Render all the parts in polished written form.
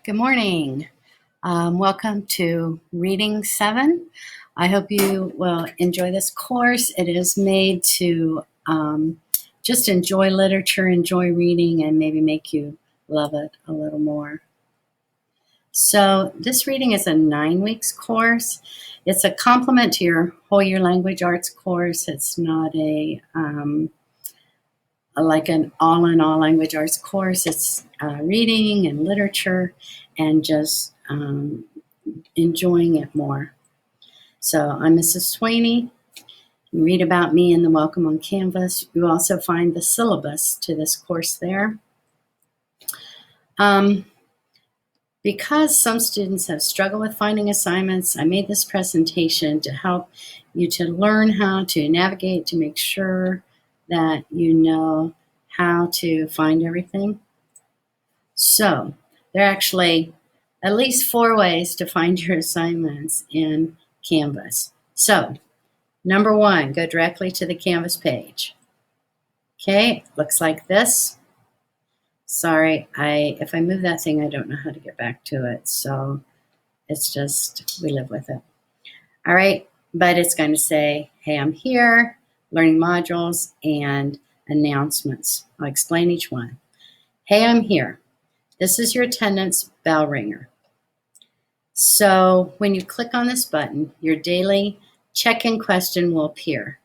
Good morning. Welcome to Reading 7. I hope you will enjoy this course. It is made to just enjoy literature, enjoy reading, and maybe make you love it a little more. So this reading is a 9 weeks course. It's a complement to your whole year language arts course. It's not a like an all-in-all language arts course. It's reading and literature and just enjoying it more. So I'm Mrs. Swaney. You read about me in the Welcome on Canvas. You also find the syllabus to this course there. Because some students have struggled with finding assignments, I made this presentation to help you to learn how to navigate, to make sure that you know how to find everything. So there are actually at least 4 ways to find your assignments in Canvas. So number 1, go directly to the Canvas page. Okay, looks like this. Sorry, if I move that thing, I don't know how to get back to it. So it's just, we live with it. All right, but it's going to say, hey, I'm here, learning modules, and announcements. I'll explain each one. Hey, I'm here. This is your attendance bell ringer. So when you click on this button, your daily check-in question will appear.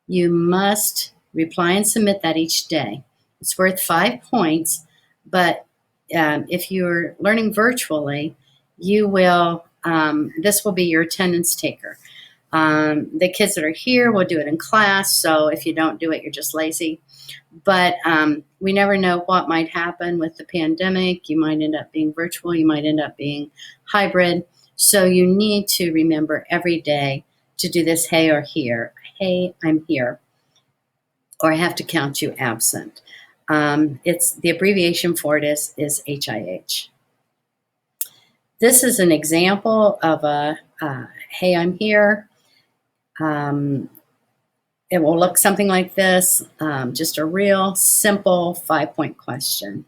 You must reply and submit that each day. It's worth 5 points, but if you're learning virtually, you will. This will be your attendance taker. The kids that are here will do it in class, so if you don't do it, you're just lazy. But we never know what might happen with the pandemic. You might end up being virtual. You might end up being hybrid. So you need to remember every day to do this hey or here. Hey, I'm here. Or I have to count you absent. It's the abbreviation for it is HIH. This is an example of a hey, I'm here. It will look something like this, just a real simple 5-point question.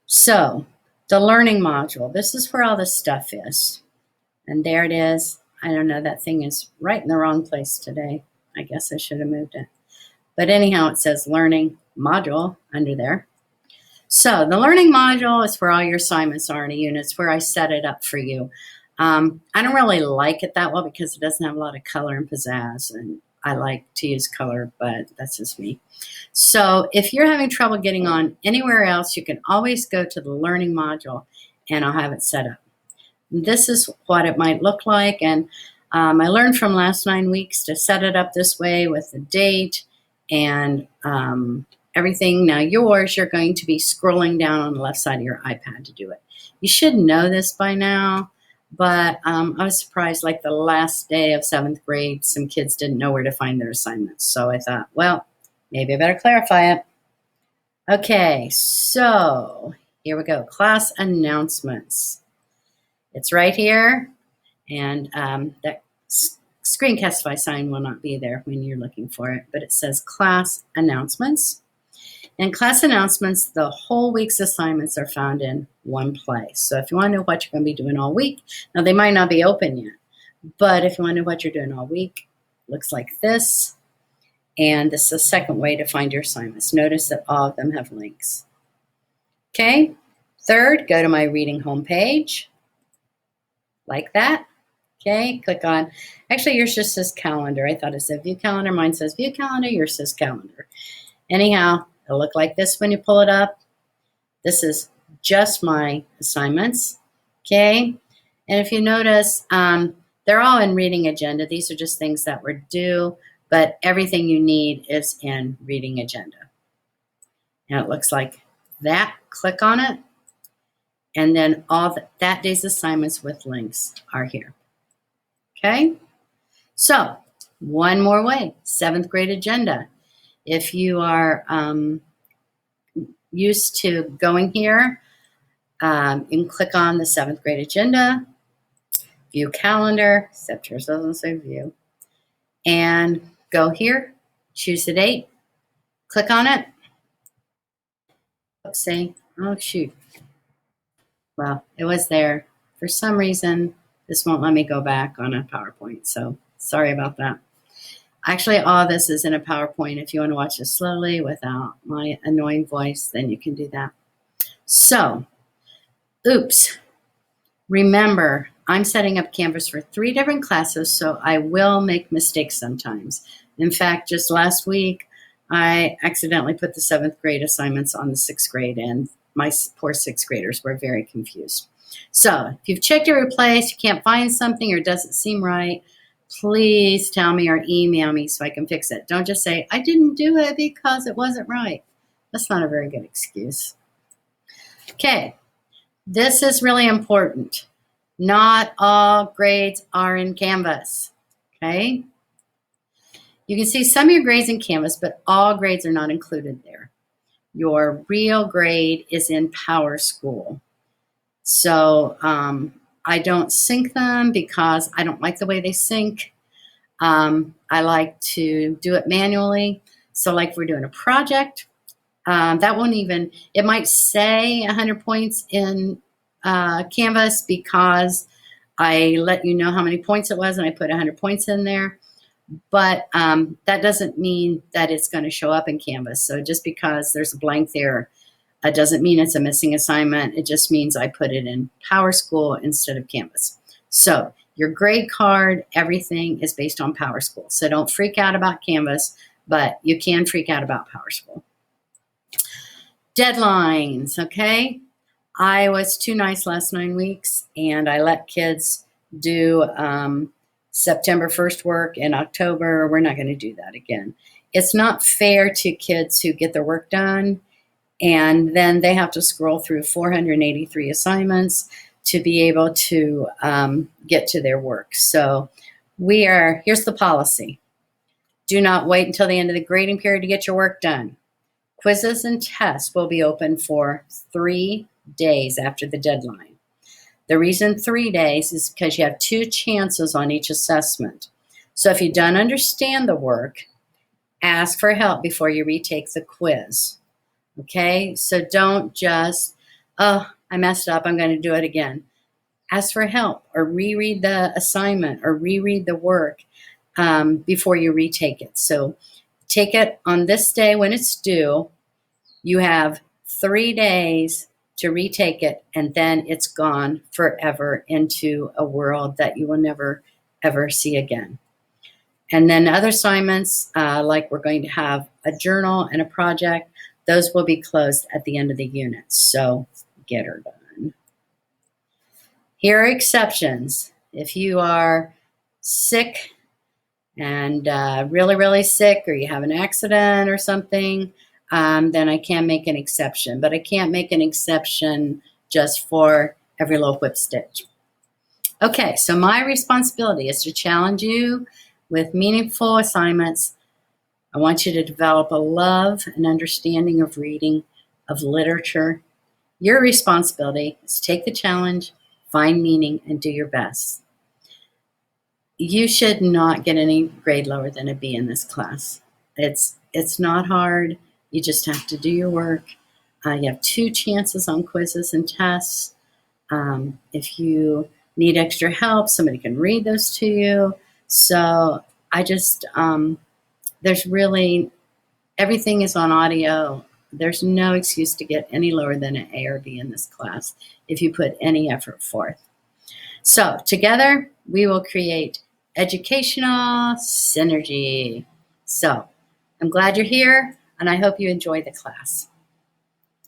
So the learning module, this is where all this stuff is. And there it is. I don't know, that thing is right in the wrong place today. I guess I should have moved it. But anyhow, it says learning module under there. So the learning module is where all your assignments are in a unit. It's where I set it up for you. I don't really like it that well because it doesn't have a lot of color and pizzazz, and I like to use color, but that's just me. So if you're having trouble getting on anywhere else, you can always go to the learning module and I'll have it set up. This is what it might look like, and I learned from last 9 weeks to set it up this way with the date and everything. Now yours, you're going to be scrolling down on the left side of your iPad to do it. You should know this by now, but I was surprised, like the last day of 7th grade, some kids didn't know where to find their assignments. So I thought, well, maybe I better clarify it. Okay, so here we go. Class announcements. It's right here, and that Screencastify sign will not be there when you're looking for it, but it says class announcements. In class announcements, the whole week's assignments are found in one place. So if you want to know what you're going to be doing all week, now they might not be open yet, but if you want to know what you're doing all week, it looks like this. And this is the second way to find your assignments. Notice that all of them have links. Okay, third, go to my reading homepage, like that. Okay, click on, actually yours just says calendar. I thought it said view calendar. Mine says view calendar, yours says calendar. Anyhow, it'll look like this when you pull it up. This is just my assignments, okay? And if you notice, they're all in reading agenda. These are just things that were due, but everything you need is in reading agenda. And it looks like that. Click on it, and then all that day's assignments with links are here, okay? So one more way, 7th grade agenda. If you are used to going here, you can click on the 7th grade agenda, view calendar, except yours doesn't say view, and go here, choose the date, click on it. Oopsie, oh shoot. Well, it was there. For some reason, this won't let me go back on a PowerPoint, so sorry about that. Actually, all this is in a PowerPoint. If you want to watch it slowly without my annoying voice, then you can do that. So, oops. Remember, I'm setting up Canvas for 3 different classes, so I will make mistakes sometimes. In fact, just last week, I accidentally put the 7th grade assignments on the 6th grade, and my poor 6th graders were very confused. So if you've checked your place, you can't find something or it doesn't seem right, please tell me or email me so I can fix it. Don't just say, I didn't do it because it wasn't right. That's not a very good excuse. Okay, this is really important. Not all grades are in Canvas, okay? You can see some of your grades in Canvas, but all grades are not included there. Your real grade is in PowerSchool. So I don't sync them because I don't like the way they sync. I like to do it manually. So like if we're doing a project, that won't even, it might say 100 points in Canvas because I let you know how many points it was and I put 100 points in there. But that doesn't mean that it's going to show up in Canvas. So just because there's a blank there, it doesn't mean it's a missing assignment. It just means I put it in PowerSchool instead of Canvas. So your grade card, everything is based on PowerSchool. So don't freak out about Canvas, but you can freak out about PowerSchool. Deadlines, okay? I was too nice last 9 weeks, and I let kids do September 1st work in October. We're not going to do that again. It's not fair to kids who get their work done, and then they have to scroll through 483 assignments to be able to get to their work. So here's the policy. Do not wait until the end of the grading period to get your work done. Quizzes and tests will be open for 3 days after the deadline. The reason 3 days is because you have 2 chances on each assessment. So if you don't understand the work, ask for help before you retake the quiz. Okay? So don't just, oh, I messed up, I'm going to do it again. Ask for help or reread the assignment or reread the work before you retake it. So take it on this day when it's due. You have 3 days to retake it, and then it's gone forever into a world that you will never, ever see again. And then other assignments, like we're going to have a journal and a project, those will be closed at the end of the unit. So get her done. Here are exceptions. If you are sick and really, really sick, or you have an accident or something, then I can make an exception. But I can't make an exception just for every little whip stitch. Okay, so my responsibility is to challenge you with meaningful assignments. I want you to develop a love and understanding of reading, of literature. Your responsibility is to take the challenge, find meaning, and do your best. You should not get any grade lower than a B in this class. It's not hard. You just have to do your work. You have 2 chances on quizzes and tests. If you need extra help, somebody can read those to you. So I just, there's really, everything is on audio. There's no excuse to get any lower than an A or B in this class if you put any effort forth. So together we will create educational synergy. So I'm glad you're here, and I hope you enjoy the class.